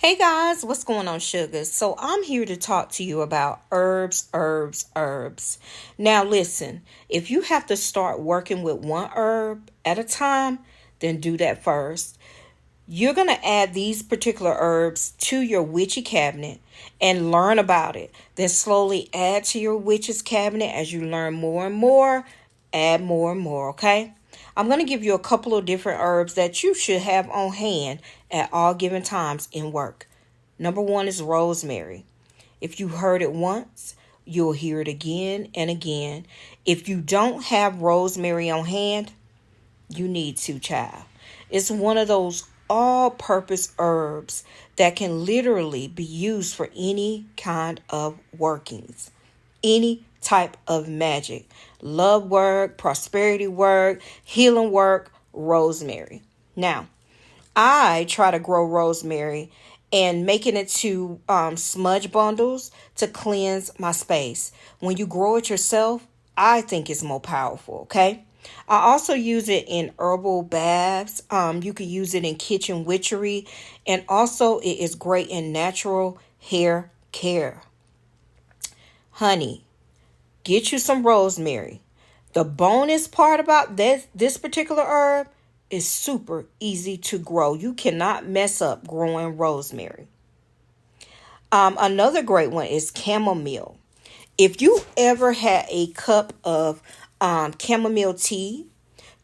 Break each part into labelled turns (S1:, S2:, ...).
S1: Hey guys, what's going on, sugars? So I'm here to talk to you about herbs. Now listen, if you have to start working with one herb at a time, then do that first. You're going to add these particular herbs to your witchy cabinet and learn about it. Then slowly add to your witch's cabinet as you learn more and more, add more and more, okay? I'm going to give you a couple of different herbs that you should have on hand at all given times in work. Number one is rosemary. If you heard it once, you'll hear it again and again. If you don't have rosemary on hand, you need to, child. It's one of those all-purpose herbs that can literally be used for any kind of workings, any type of magic, love work, prosperity work, healing work, rosemary. Now, I try to grow rosemary and making it to smudge bundles to cleanse my space. When you grow it yourself, I think it's more powerful, okay? I also use it in herbal baths. You can use it in kitchen witchery, and also it is great in natural hair care. Honey, get you some rosemary. The bonus part about this particular herb is super easy to grow. You cannot mess up growing rosemary. Another great one is chamomile. If you ever had a cup of chamomile tea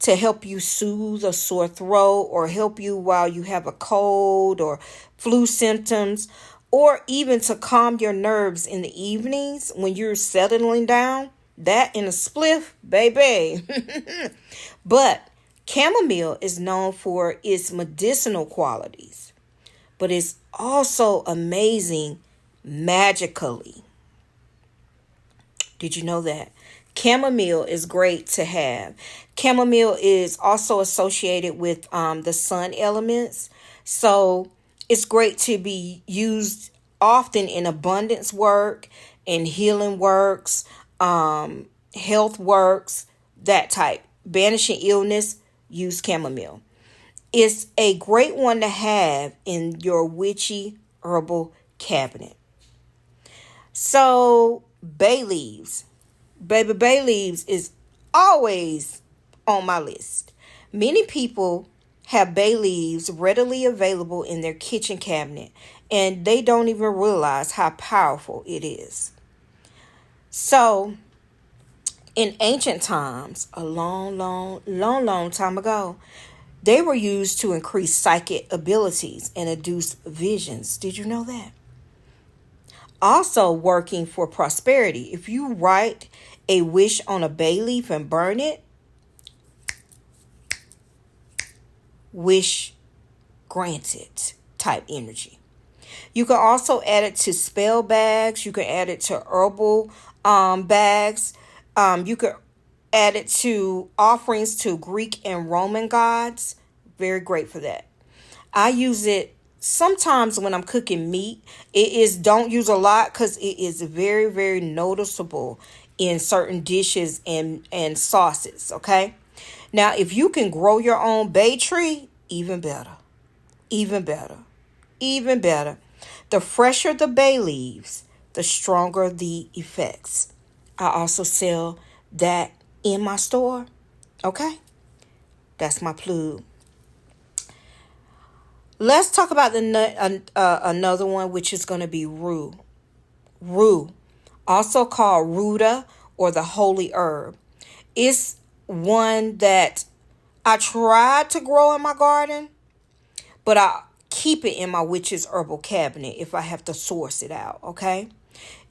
S1: to help you soothe a sore throat or help you while you have a cold or flu symptoms, or even to calm your nerves in the evenings when you're settling down, that in a spliff, baby. But chamomile is known for its medicinal qualities, but it's also amazing magically. Did you know that? Chamomile is great to have. Chamomile is also associated with the sun elements. So it's great to be used often in abundance work, in healing works, health works, that type. Banishing illness, use chamomile. It's a great one to have in your witchy herbal cabinet. So, bay leaves. Baby, bay leaves is always on my list. Many people have bay leaves readily available in their kitchen cabinet, and they don't even realize how powerful it is. So, in ancient times, a long time ago, they were used to increase psychic abilities and induce visions. Did you know that? Also working for prosperity. If you write a wish on a bay leaf and burn it, wish granted type energy. You can also add it to spell bags. You can add it to herbal bags. You could add it to offerings to Greek and Roman gods. Very great for that. I use it sometimes when I'm cooking meat. It is, don't use a lot because it is very, very noticeable in certain dishes and sauces, okay? Now, if you can grow your own bay tree, even better. Even better. Even better. The fresher the bay leaves, the stronger the effects. I also sell that in my store, okay? That's my plug. Let's talk about another one, which is going to be rue. Rue, also called ruta or the holy herb. It's one that I tried to grow in my garden, but I keep it in my witch's herbal cabinet if I have to source it out, okay?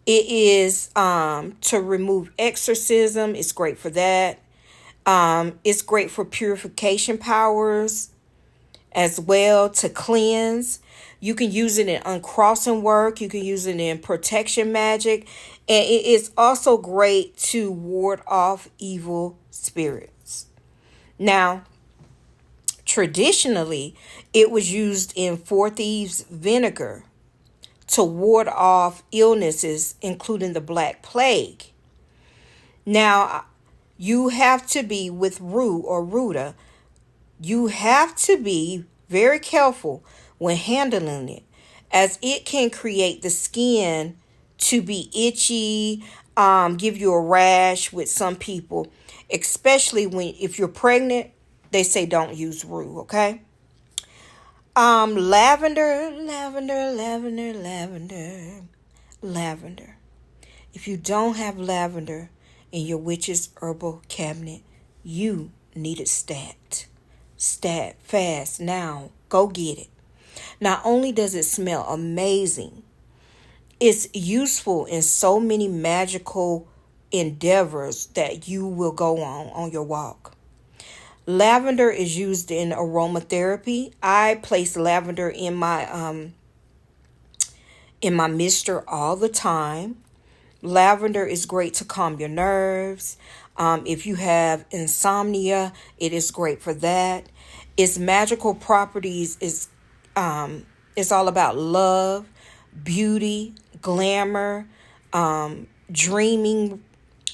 S1: It is to remove exorcism. It's great for that. It's great for purification powers as well, to cleanse. You can use it in uncrossing work. You can use it in protection magic. And it is also great to ward off evil spirits. Now, traditionally, it was used in four thieves vinegar to ward off illnesses, including the Black Plague. Now, you have to be with rue or ruta. You have to be very careful when handling it, as it can create the skin to be itchy, give you a rash with some people, especially if you're pregnant. They say don't use rue, okay? Lavender, lavender, lavender, lavender, lavender. If you don't have lavender in your witch's herbal cabinet, you need it stat. Stat, fast, now. Go get it. Not only does it smell amazing, it's useful in so many magical endeavors that you will go on your walk. Lavender is used in aromatherapy. I place lavender in my mister all the time. Lavender is great to calm your nerves. If you have insomnia, it is great for that. Its magical properties is it's all about love, beauty, glamour, dreaming,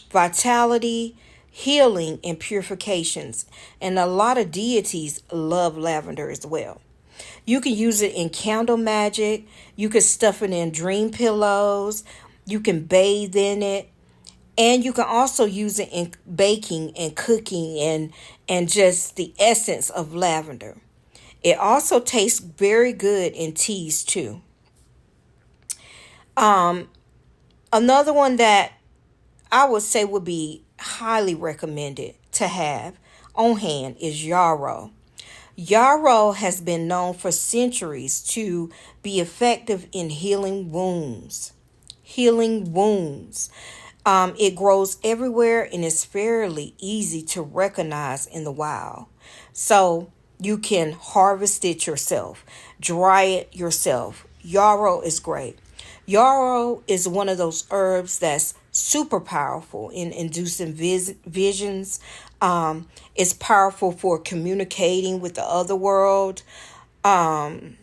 S1: vitality, healing, and purifications. And a lot of deities love lavender as well. You can use it in candle magic. You can stuff it in dream pillows. You can bathe in it. And you can also use it in baking and cooking and just the essence of lavender. It also tastes very good in teas too. Another one that I would say would be highly recommended to have on hand is yarrow. Yarrow has been known for centuries to be effective in healing wounds. Healing wounds. It grows everywhere and is fairly easy to recognize in the wild. So you can harvest it yourself, dry it yourself. Yarrow is great. Yarrow is one of those herbs that's super powerful in inducing visions. It's powerful for communicating with the other world. It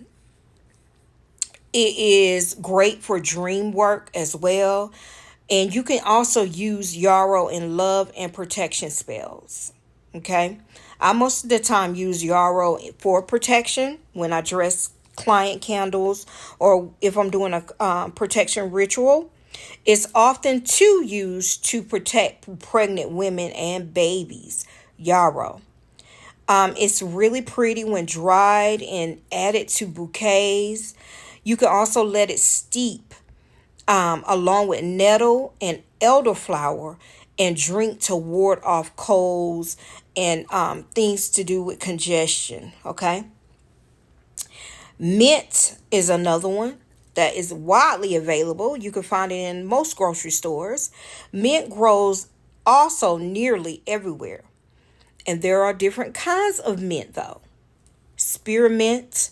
S1: is great for dream work as well. And you can also use yarrow in love and protection spells. Okay. I most of the time use yarrow for protection when I dress client candles or if I'm doing a protection ritual. It's often too used to protect pregnant women and babies. Yarrow. It's really pretty when dried and added to bouquets. You can also let it steep along with nettle and elderflower and drink to ward off colds and things to do with congestion. Okay. Mint is another one that is widely available. You can find it in most grocery stores. Mint grows also nearly everywhere. And there are different kinds of mint though. Spearmint.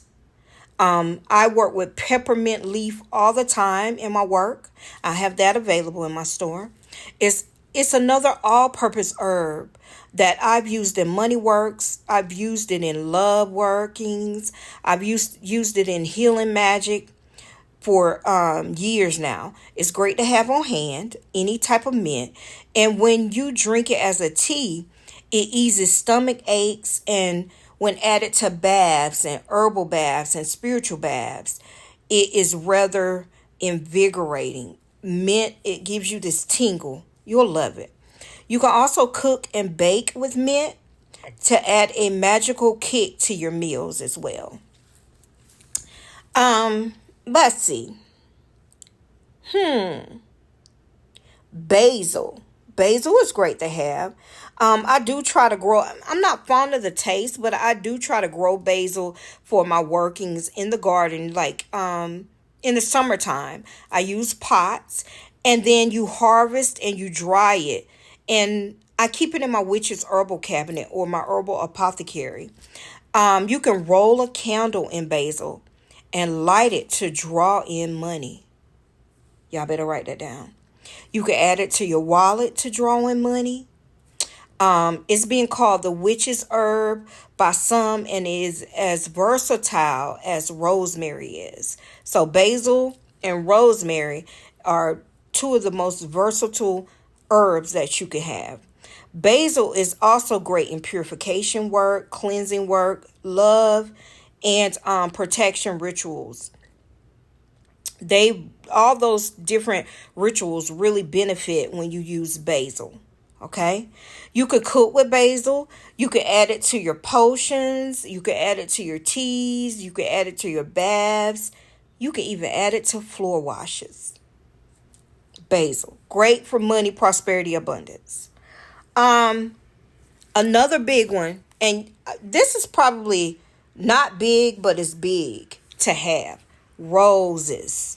S1: I work with peppermint leaf all the time in my work. I have that available in my store. It's another all-purpose herb that I've used in money works. I've used it in love workings. I've used it in healing magic for years now. It's great to have on hand, any type of mint. And when you drink it as a tea, it eases stomach aches, and when added to baths and herbal baths and spiritual baths, it is rather invigorating. Mint, it gives you this tingle. You'll love it. You can also cook and bake with mint to add a magical kick to your meals as well. Let's see. Basil. Basil is great to have. I do try to grow. I'm not fond of the taste, but I do try to grow basil for my workings in the garden. Like in the summertime, I use pots, and then you harvest and you dry it, and I keep it in my witch's herbal cabinet or my herbal apothecary. You can roll a candle in basil and light it to draw in money. Y'all better write that down. You can add it to your wallet to draw in money. It's being called the witch's herb by some and is as versatile as rosemary is. So basil and rosemary are two of the most versatile herbs that you can have. Basil is also great in purification work, cleansing work, love, and protection rituals. All those different rituals really benefit when you use basil. Okay, you could cook with basil. You could add it to your potions. You could add it to your teas. You could add it to your baths. You could even add it to floor washes. Basil, great for money, prosperity, abundance. Um, Another big one, and this is probably not big, but it's big to have, roses.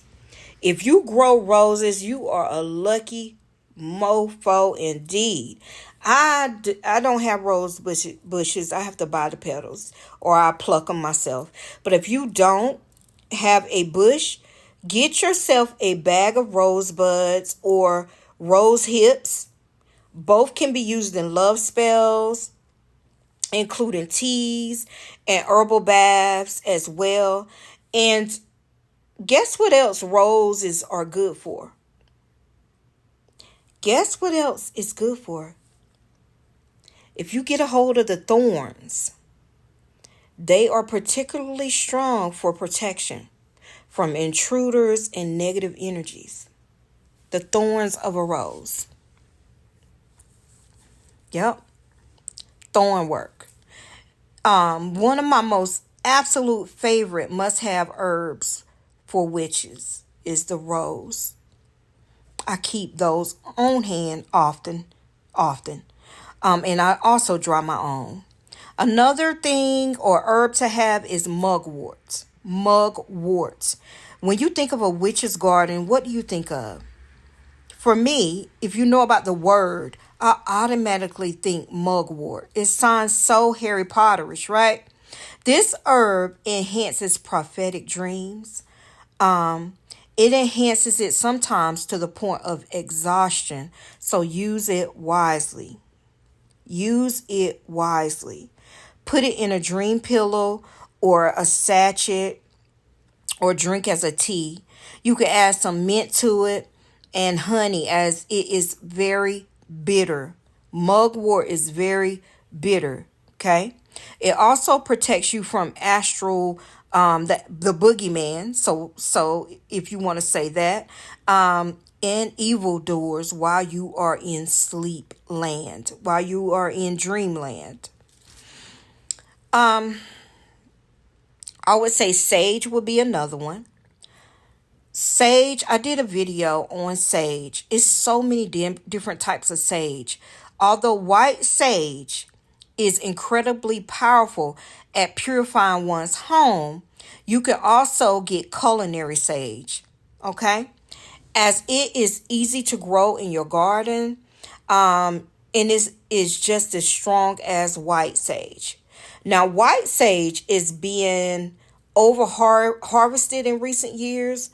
S1: If you grow roses, you are a lucky mofo indeed. I don't have bushes. I have to buy the petals or I pluck them myself. But if you don't have a bush, get yourself a bag of rose buds or rose hips. Both can be used in love spells, including teas and herbal baths as well. And guess what else roses are good for? Guess what else is good for? If you get a hold of the thorns, they are particularly strong for protection from intruders and negative energies. The thorns of a rose. Yep, thorn work. One of my most absolute favorite must-have herbs for witches is the rose. I keep those on hand often. And I also draw my own. Another thing or herb to have is mugwort. Mugwort. When you think of a witch's garden, what do you think of? For me, if you know about the word, I automatically think mugwort. It sounds so Harry Potterish, right? This herb enhances prophetic dreams. Um, it enhances it sometimes to the point of exhaustion. So use it wisely. Use it wisely. Put it in a dream pillow or a sachet or drink as a tea. You can add some mint to it and honey as it is very bitter. Mugwort is very bitter. Okay. It also protects you from astral the boogeyman. So if you want to say that, and evildoers while you are in sleep land, while you are in dreamland. Um, I would say sage would be another one. Sage, I did a video on sage. It's so many different types of sage. Although white sage is incredibly powerful at purifying one's home, you can also get culinary sage. Okay? As it is easy to grow in your garden, and is just as strong as white sage. Now, white sage is being over harvested in recent years,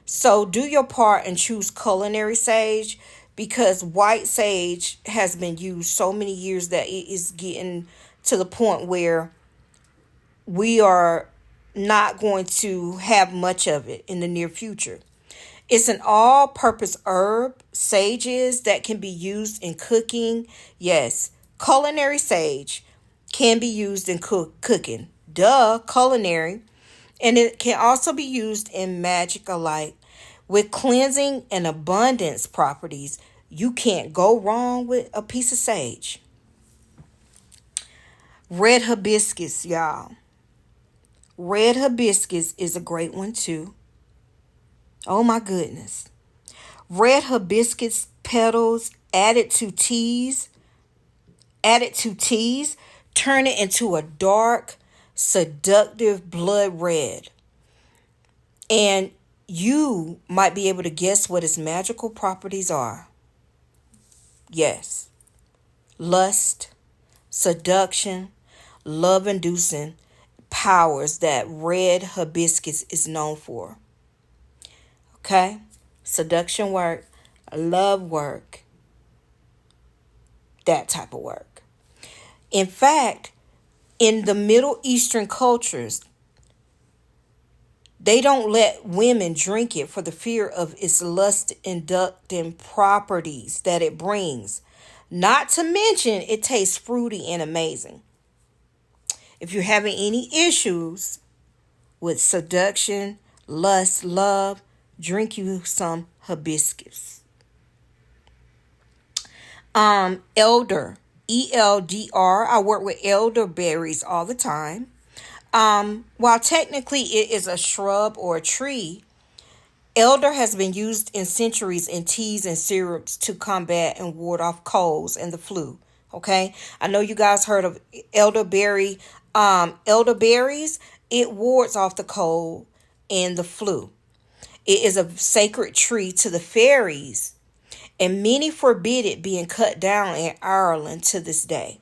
S1: so do your part and choose culinary sage because white sage has been used so many years that it is getting to the point where we are not going to have much of it in the near future. It's an all-purpose herb, sages that can be used in cooking. Yes, culinary sage can be used in cooking. Duh, culinary. And it can also be used in magic alike. With cleansing and abundance properties, you can't go wrong with a piece of sage. Red hibiscus, y'all. Red hibiscus is a great one too. Oh my goodness. Red hibiscus petals added to teas, turn it into a dark, seductive blood red. And you might be able to guess what its magical properties are. Yes, lust, seduction, love inducing powers that red hibiscus is known for. Okay? Seduction work, love work, that type of work. In fact, in the Middle Eastern cultures, they don't let women drink it for the fear of its lust-inducing properties that it brings. Not to mention, it tastes fruity and amazing. If you're having any issues with seduction, lust, love, Drink you some hibiscus. Elder, ELDR. I work with elderberries all the time. While technically it is a shrub or a tree, elder has been used in centuries in teas and syrups to combat and ward off colds and the flu. Okay, I know you guys heard of elderberry. Elderberries, it wards off the cold and the flu. It is a sacred tree to the fairies, and many forbid it being cut down in Ireland to this day.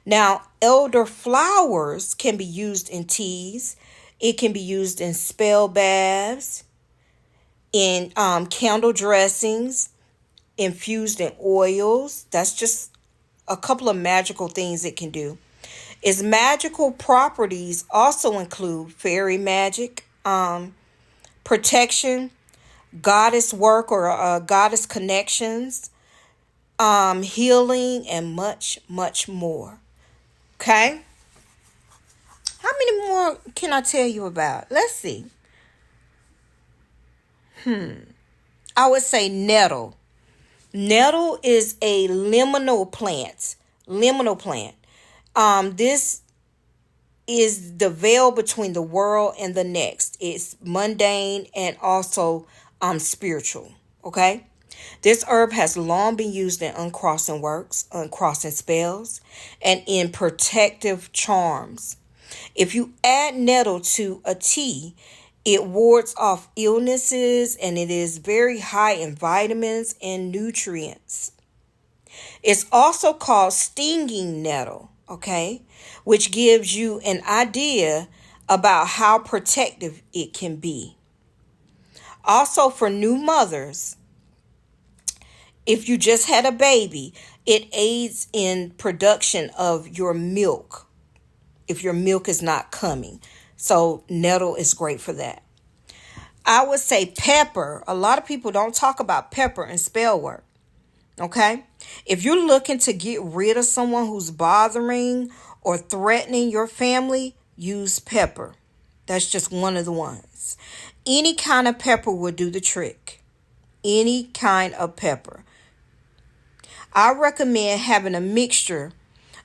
S1: Now, elder flowers can be used in teas. It can be used in spell baths, in candle dressings, infused in oils. That's just a couple of magical things it can do. Its magical properties also include fairy magic, protection, goddess work or goddess connections, healing, and much, much more. Okay? How many more can I tell you about? Let's see. I would say nettle. Nettle is a liminal plant. Liminal plant. This is the veil between the world and the next. It's mundane and also spiritual. Okay? This herb has long been used in uncrossing works, uncrossing spells, and in protective charms. If you add nettle to a tea, it wards off illnesses and it is very high in vitamins and nutrients. It's also called stinging nettle, okay, which gives you an idea about how protective it can be. Also, for new mothers, if you just had a baby, it aids in production of your milk if your milk is not coming. So nettle is great for that. I would say pepper. A lot of people don't talk about pepper in spell work. Okay? If you're looking to get rid of someone who's bothering or threatening your family, use pepper. That's just one of the ones. Any kind of pepper will do the trick. Any kind of pepper. I recommend having a mixture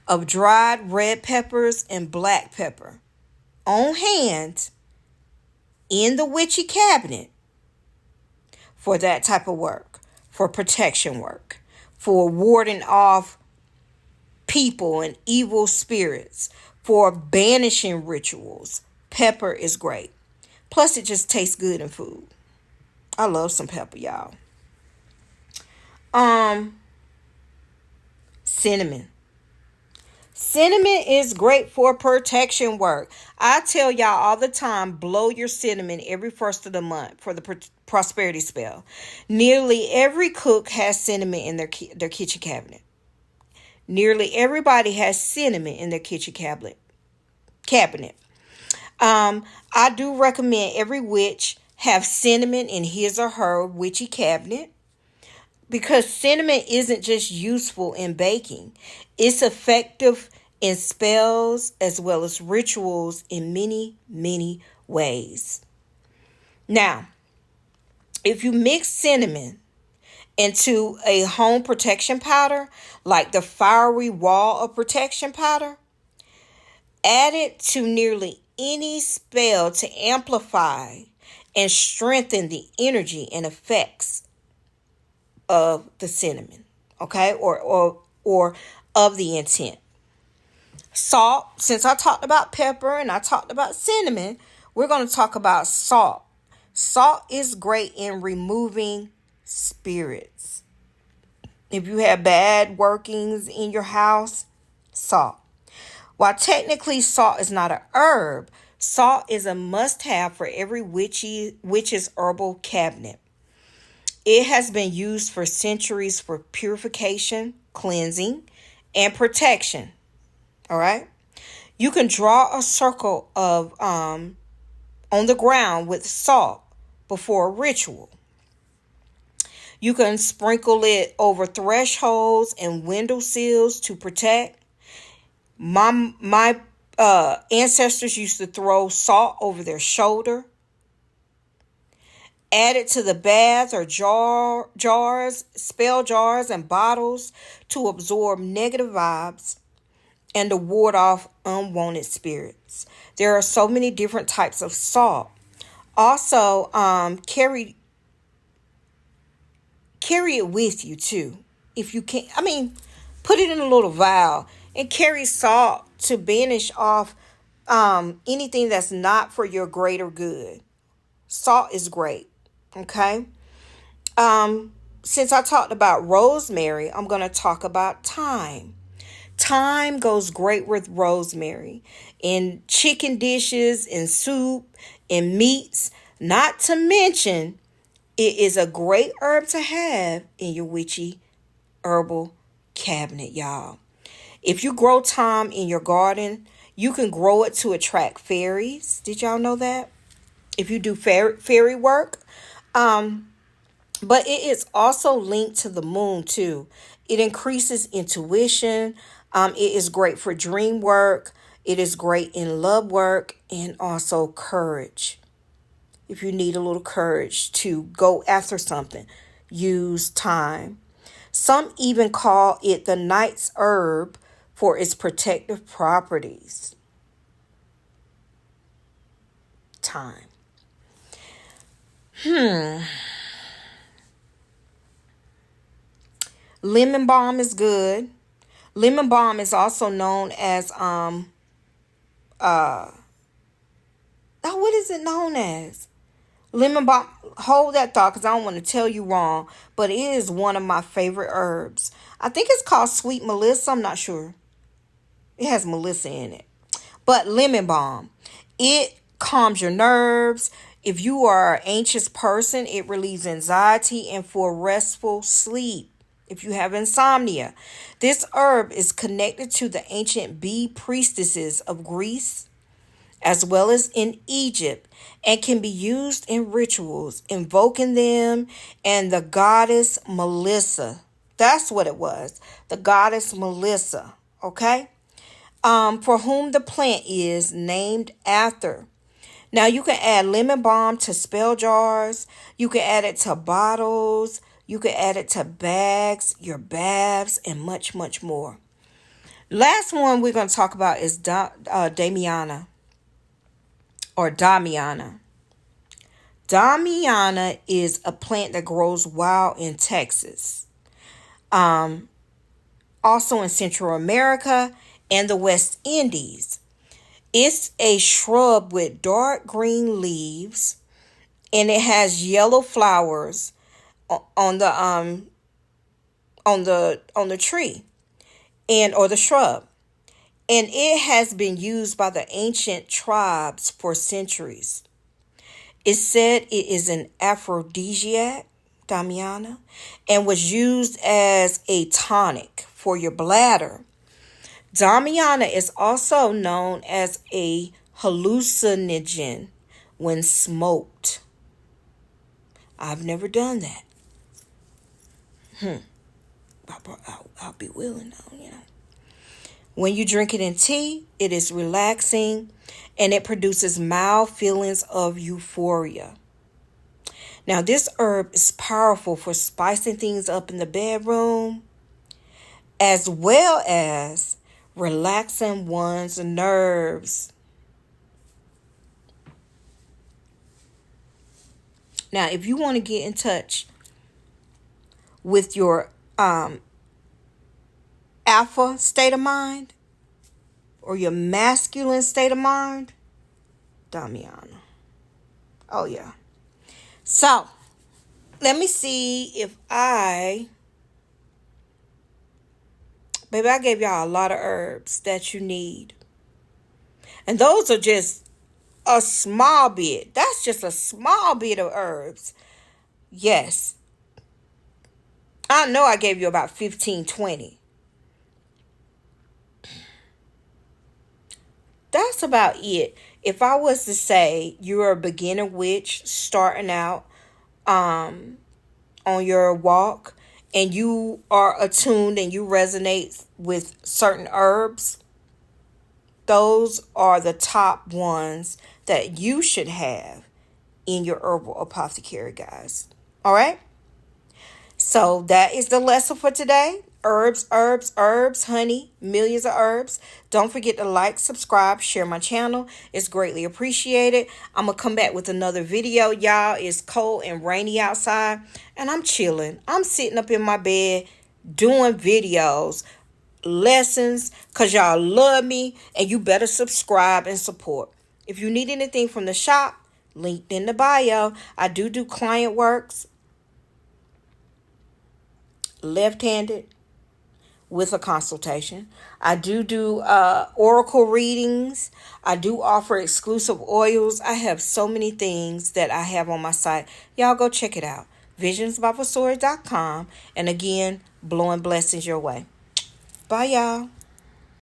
S1: of dried red peppers and black pepper on hand in the witchy cabinet for that type of work, for protection work, for warding off people and evil spirits, for banishing rituals. Pepper is great. Plus, it just tastes good in food. I love some pepper, y'all. Cinnamon. Cinnamon is great for protection work. I tell y'all all the time, blow your cinnamon every first of the month for the prosperity spell. Nearly every cook has cinnamon in their kitchen cabinet. Nearly everybody has cinnamon in their kitchen cabinet. I do recommend every witch have cinnamon in his or her witchy cabinet, because cinnamon isn't just useful in baking. It's effective in spells as well as rituals in many, many ways. Now, if you mix cinnamon into a home protection powder, like the fiery wall of protection powder, add it to nearly any spell to amplify and strengthen the energy and effects of the cinnamon, okay, or of the intent. Salt. Since I talked about pepper and I talked about cinnamon, we're going to talk about salt. Salt is great in removing spirits. If you have bad workings in your house, salt. While technically salt is not an herb, salt is a must-have for every witch's herbal cabinet. It has been used for centuries for purification, cleansing, and protection. All right? You can draw a circle of on the ground with salt before a ritual. You can sprinkle it over thresholds and window sills to protect. My ancestors used to throw salt over their shoulder. Add it to the bath or jars, spell jars, and bottles to absorb negative vibes and to ward off unwanted spirits. There are so many different types of salt. Also, carry it with you too, if you can. I mean, put it in a little vial and carry salt to banish off anything that's not for your greater good. Salt is great. Okay. Since I talked about rosemary, I'm going to talk about thyme. Thyme goes great with rosemary in chicken dishes, in soup, in meats. Not to mention, it is a great herb to have in your witchy herbal cabinet, y'all. If you grow thyme in your garden, you can grow it to attract fairies. Did y'all know that? If you do fairy work, but it is also linked to the moon too. It increases intuition. It is great for dream work. It is great in love work and also courage. If you need a little courage to go after something, use thyme. Some even call it the night's herb for its protective properties. Thyme. Lemon balm is good. Lemon balm is also known as what is it known as? Lemon balm. Hold that thought because I don't want to tell you wrong, but it is one of my favorite herbs. I think it's called sweet Melissa. I'm not sure. It has Melissa in it. But lemon balm, it calms your nerves. If you are an anxious person, it relieves anxiety and for restful sleep. If you have insomnia, this herb is connected to the ancient bee priestesses of Greece as well as in Egypt and can be used in rituals, invoking them and the goddess Melissa. That's what it was. The goddess Melissa. Okay. For whom the plant is named after. Now you can add lemon balm to spell jars. You can add it to bottles. You can add it to bags, your baths, and much, much more. Last one we're going to talk about is Damiana or Damiana. Damiana is a plant that grows wild in Texas. Also in Central America and the West Indies. It's a shrub with dark green leaves and it has yellow flowers on the tree and or the shrub. And it has been used by the ancient tribes for centuries. It's said it is an aphrodisiac, Damiana, and was used as a tonic for your bladder. Damiana is also known as a hallucinogen when smoked. I've never done that. I'll be willing though, When you drink it in tea, it is relaxing and it produces mild feelings of euphoria. Now, this herb is powerful for spicing things up in the bedroom as well as relaxing one's nerves. Now, if you want to get in touch with your alpha state of mind or your masculine state of mind, Damiana. Oh, yeah. So, let me see if Baby, I gave y'all a lot of herbs that you need. And those are just a small bit. That's just a small bit of herbs. Yes. I know I gave you about 15, 20. That's about it. If I was to say you're a beginner witch starting out on your walk and you are attuned and you resonate with certain herbs, those are the top ones that you should have in your herbal apothecary, guys. All right? So that is the lesson for today. Herbs, herbs, herbs, honey, millions of herbs. Don't forget to like, subscribe, share my channel. It's greatly appreciated. I'm going to come back with another video. Y'all, it's cold and rainy outside, and I'm chilling. I'm sitting up in my bed doing videos, lessons, because y'all love me, and you better subscribe and support. If you need anything from the shop, linked in the bio. I do client works, left-handed, with a consultation. I do oracle readings. I do offer exclusive oils. I have so many things that I have on my site. Y'all go check it out. visionsbyvasori.com. And again, blowing blessings your way. Bye, y'all.